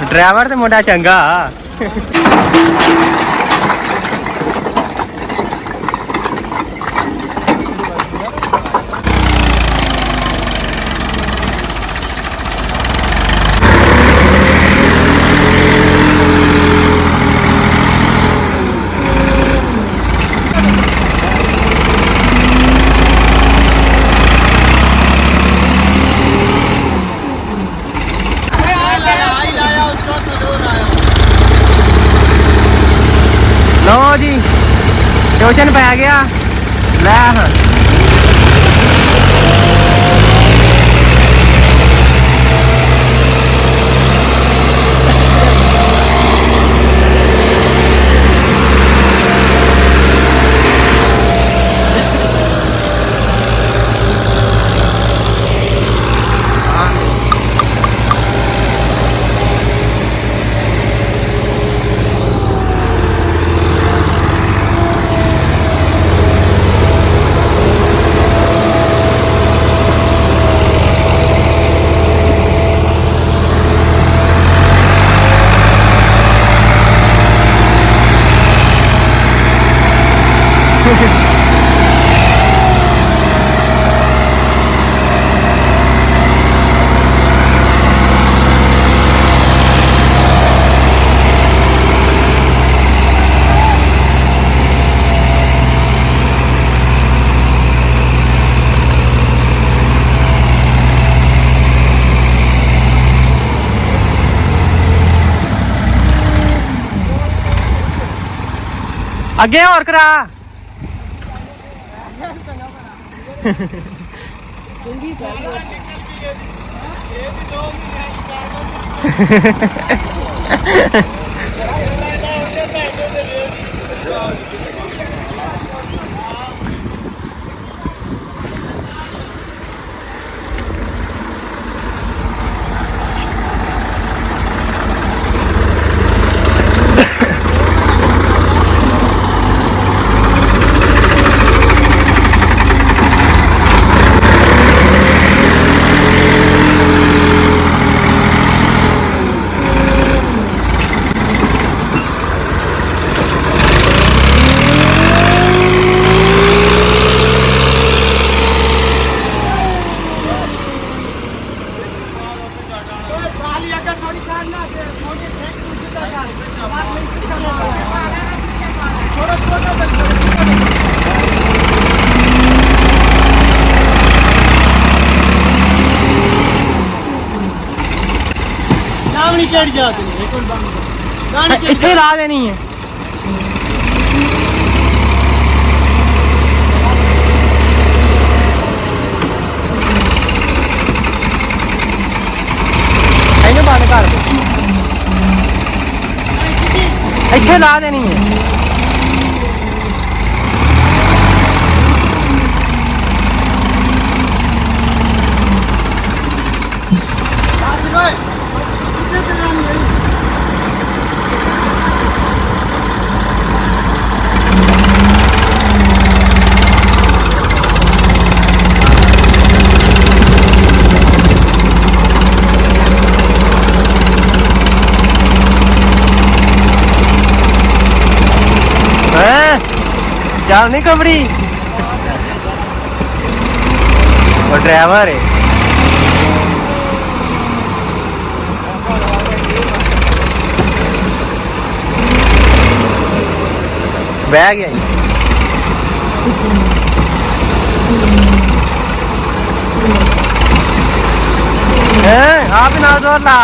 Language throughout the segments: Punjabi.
ड्राइवर तो मुंडा चंगा लो जी ट्यूशन पे आ गया लै हाँ अगे और करा इतने ला देनी है बंद कर इतने ला देनी है चल नहीं कमरी और ड्राइवर है बह गया आप ना जोर ला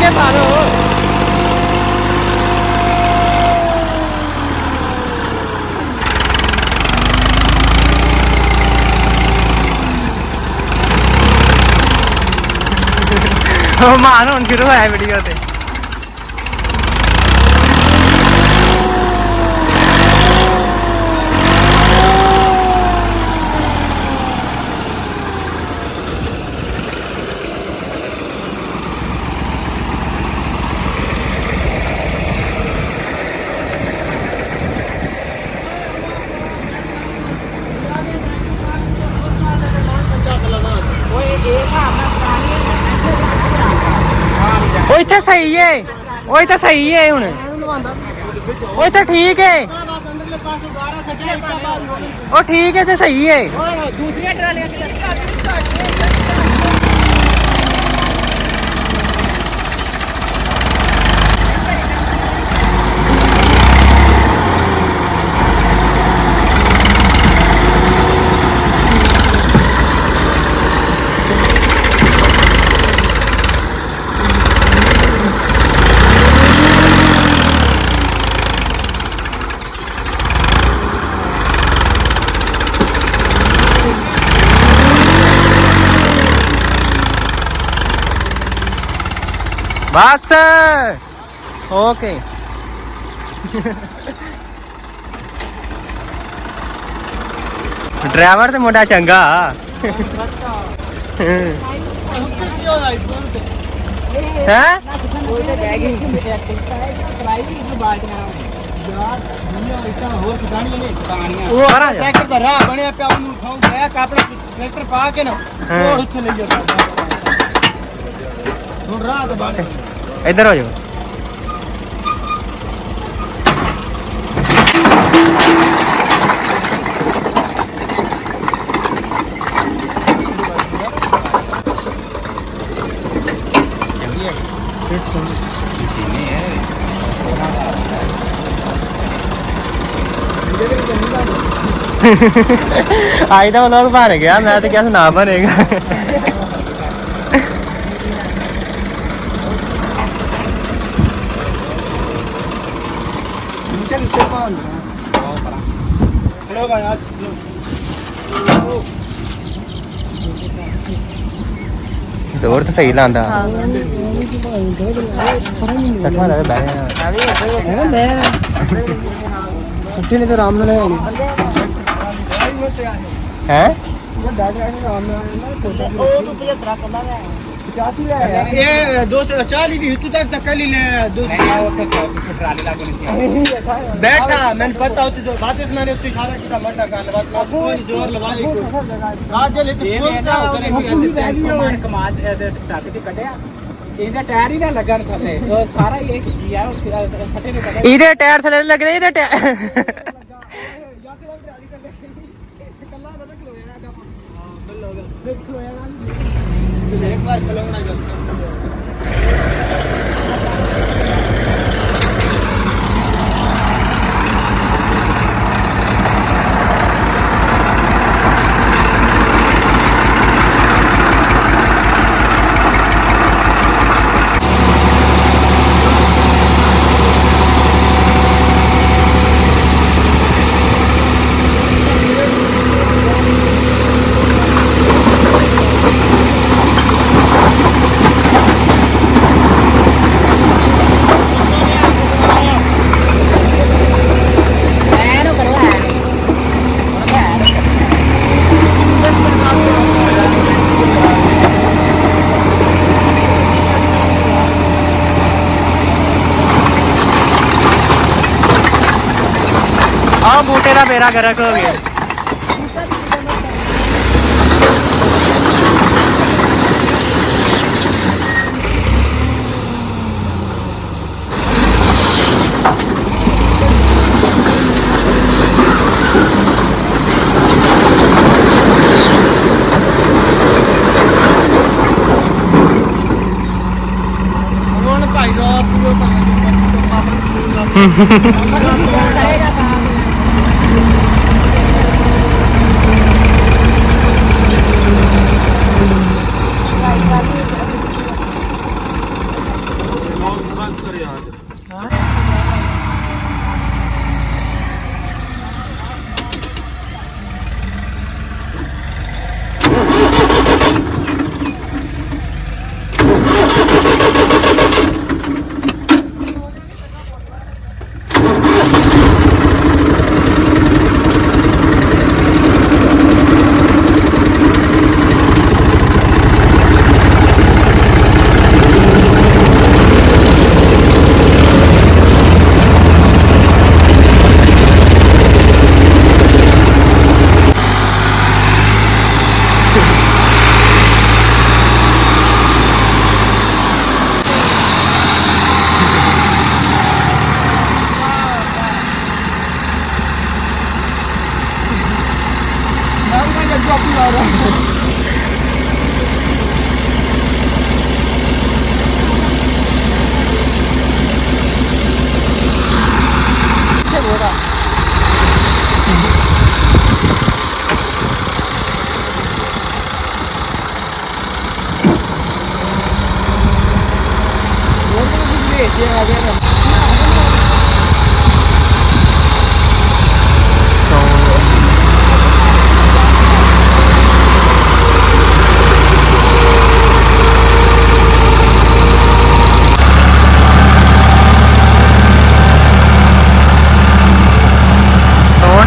के मारो मानो शुरू है वीडियो से ਏ ਉਹ ਤਾਂ ਸਹੀ ਏ ਹੁਣ ਉਹ ਤਾਂ ਠੀਕ ਏ ਉਹ ਠੀਕ ਏ ਤੇ ਸਹੀ ਏ ਦੂਸਰੀਆਂ ਟਰਾਲੀਆਂ ਬਸ ਓਕੇ ਡਰਾਈਵਰ ਤੇ ਮੁੰਡਾ ਚੰਗਾ ਹੈ ਉਹ ਟਰੈਕਟਰ ਦਾ ਰਾਹ ਬਣਿਆ ਪਿਆ ਉਹਨੂੰ ਖਾਉਂਦਾ ਆਪਣਾ ਟਰੈਕਟਰ ਪਾ ਕੇ ਨਾ ਉਹ ਇੱਥੇ ਲਈ ਜਾਂਦਾ ਹੁਣ ਰਾਹ ਤੇ ਬਣ ਇੱਧਰ ਹੋ ਜਾਓ आज तो लोग बन गया मैं तो क्या ना बनेगा जोर तो सही लांदा छुट्टी ने तो आराम नाल है ये 240 भी तू तक कल ही बैठा मैंने पता उसे जो बात है मैंने उससे इशारा किया मत कर बात कोई जोर लगा आज ले तो कमाल टाके ते कटिया ਇਹਦਾ ਟਾਇਰ ਹੀ ਨਾ ਲੱਗਣ ਥੱਲੇ ਉਹ ਸਾਰਾ ਹੀ ਇਹ ਖਿੱਚੀ ਆ ਸੱਟੇ ਨੇ ਕੱਢਿਆ ਇਹਦੇ ਟਾਇਰ ਥੱਲੇ ਲੱਗਦੇ ਇਹਦੇ ਟਾਇਰ एक बार खिलौना बूटे का बेड़ा गर्क हो गया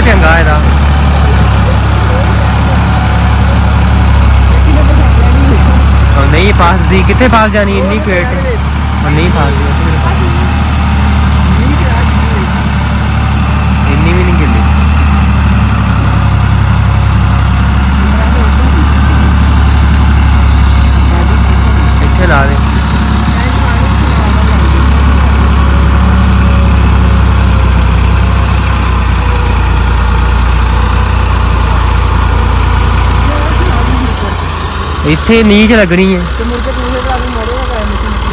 ਚੰਗਾ ਇਹਦਾ ਨਹੀਂ ਫਸਦੀ ਕਿੱਥੇ ਫਸ ਜਾਣੀ ਇੰਨੀ ਪੇਟ ਨਹੀਂ ਫਸਦੀ ਇੰਨੀ ਵੀ ਨਹੀਂ ਗਿੱਲੀ ਇੱਥੇ ਲਾ ਦੇ ਇੱਥੇ ਨੀਚ ਲੱਗਣੀ ਹੈ ਤੇ ਮੁੜ ਕੇ ਦੂਸਰੇ ਭਰਾ ਵੀ ਮੋੜੇਗਾ ਕਰਾਇਆ ਮਸ਼ੀਨ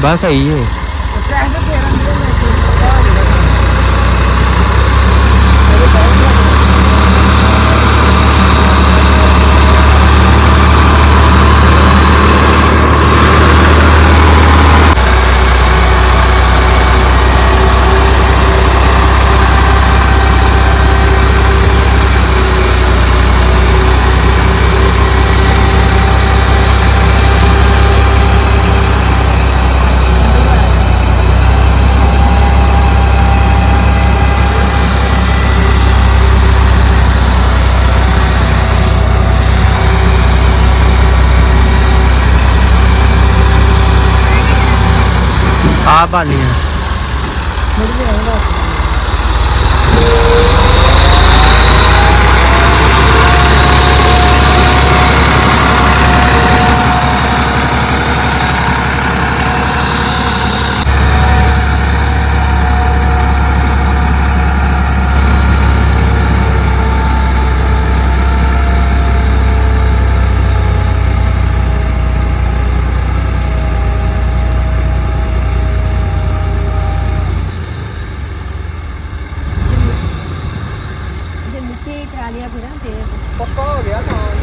बस सही है ਆ ਬਾਲੀਆਂ ਮਿੱਟੀ ਟਰਾਲੀਆਂ ਫਿਰ ਤੇ पक्का हो गया था